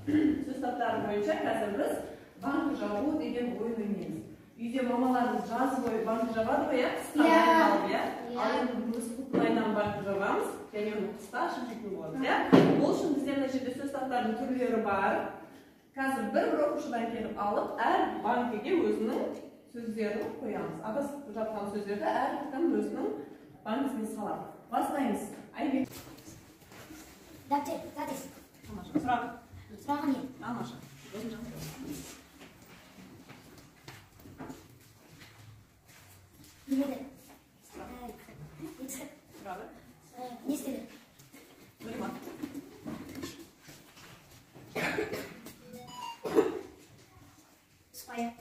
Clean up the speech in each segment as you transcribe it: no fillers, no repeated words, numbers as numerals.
Söz taптары бойынша қазір біз банк жабу деген ойын ойнаймыз. Үйде мамаларымыз жаз бойы банк жабады ғой, қысқа дайындалып, ал енді біз құттылайдан банк жабамыз, және оны қысқа ашып жейтін боламыз. Ол үшін бізде мына жерде сөз таптардың түрлері бар. Қазір бір оқушыдан келіп алып, әр банкіге өзінің сөздерін қоямыз. Біз жатқан сөздерді әркім өзінің банкісіне салады. Бастаймыз. Айбек. Сұрағы не? Алмаша. Немеді? Сұрады. Не істеді? Нұрима. Спая.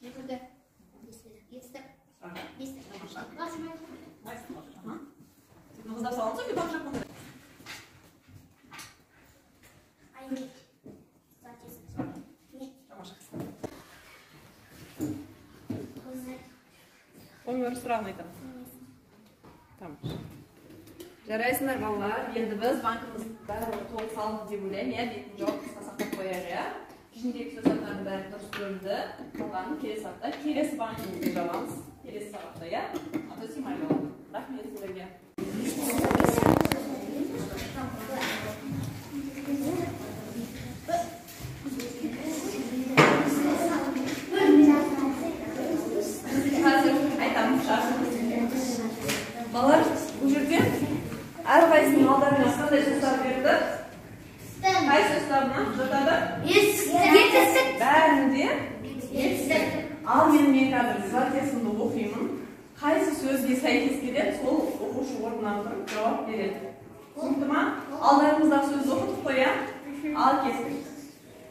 Жүгірді. Етістік. Естік. Нұғызда саламыз өте бақ жақында. Айнек. Затес. Не? Тамаша. Көмір. Өмір сұрағын айтамыз. Тамаша. Жарайсыңдар балалар, енді біз банкымыз бәрі толық салды деп ойлаймын, бетін жауап қысқа сақтап қояйық. Жүзіндегі сөз аттарын бәрі дұрыс көрінді. Қалғанын келесі сағатта, келесі банкімізді жабамыз. Келесі сағатта, аты симай болады. Рахмет сіздерге. Қазір айтамын, балалар, бұл жерде әрқайсының алдарына қандай сөздер берді? Қай сөздеріне жатады? Етістік. Бәрінде? Етістік. Ал мен қазір затесімді оқимын. Қайсы сөзге сәйкес келеді, сол оқушы орнынан тұрып жауап береді. Түсінікті ма? Алдарымыздағы сөзді оқытып қоя. Ал кестік.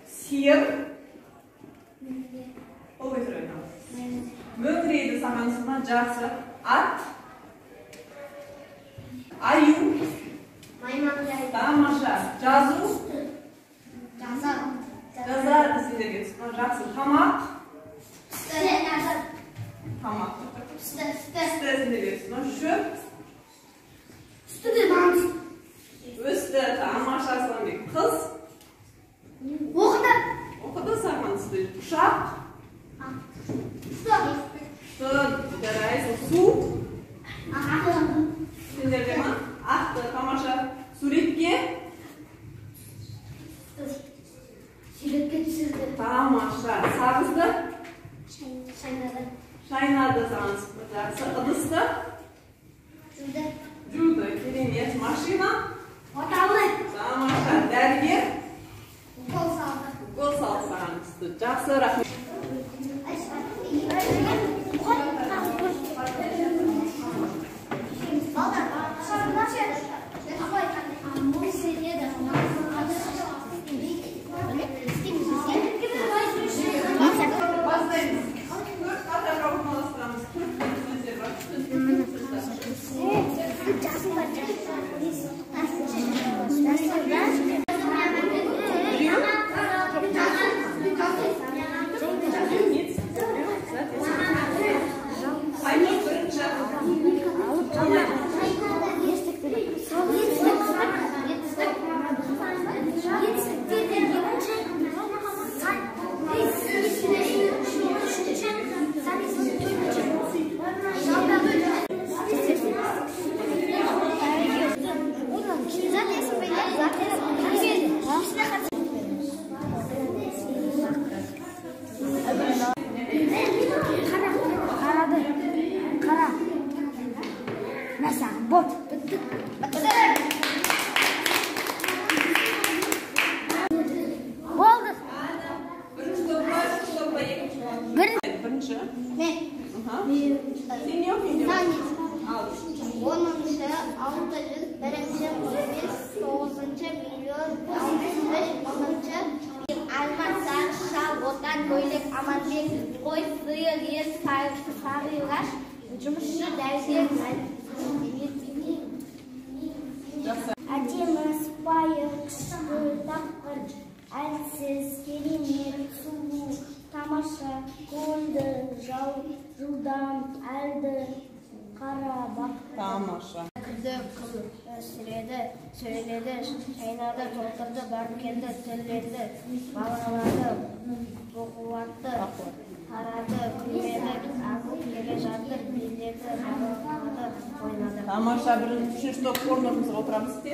Сиыр. Ол көтір айтамыз. Мөңірейді сағансына жақсы. Ат. Аю. Маймаңдай. Тамаша. Жазу. Жазады сендерге. Жақсы. Тамақ. Тамақ. Сендерге. Шөп. Өсті. Тамаша Асламбек. Қыз. Оқыды сағансызды. Ұшақ. Жарайсың. Су. Сендерге ма? Ақты. Тамаша. Суретке. Тамаша. Сағызды. Шайнады сағансызды. Жақсы. Ыдысты. Жуды. Керемет. Машина. Тамаша. Дәрігер. Укол салды сағансызды. Жақсы. Рахмет. Bot. Болды. Бірінші. Ne? Sen ne okuyunca? Onuncu, 600, birinci, 15, 9. milyon, 65, 10. Almasar, şal, botan, koylek, amanbek, koy, sıyır, yer, sarılaş, жұмысшы, дәрігер, әдемі, сыпайы, күшті, тапқыр, әлсіз, керемет, сұлу, тамаша, көңілді, жылдам, әлді, Тамаша. Кірді, сіреді, сөйледі, шайнады, толтырды, барып келді, тілдеді, балалады, оқуатты, тарады, күлмеді, ағып келе жатыр, биледі, балалады, ойнады. Тамаша, бірінші топ орнымызға отырамыз.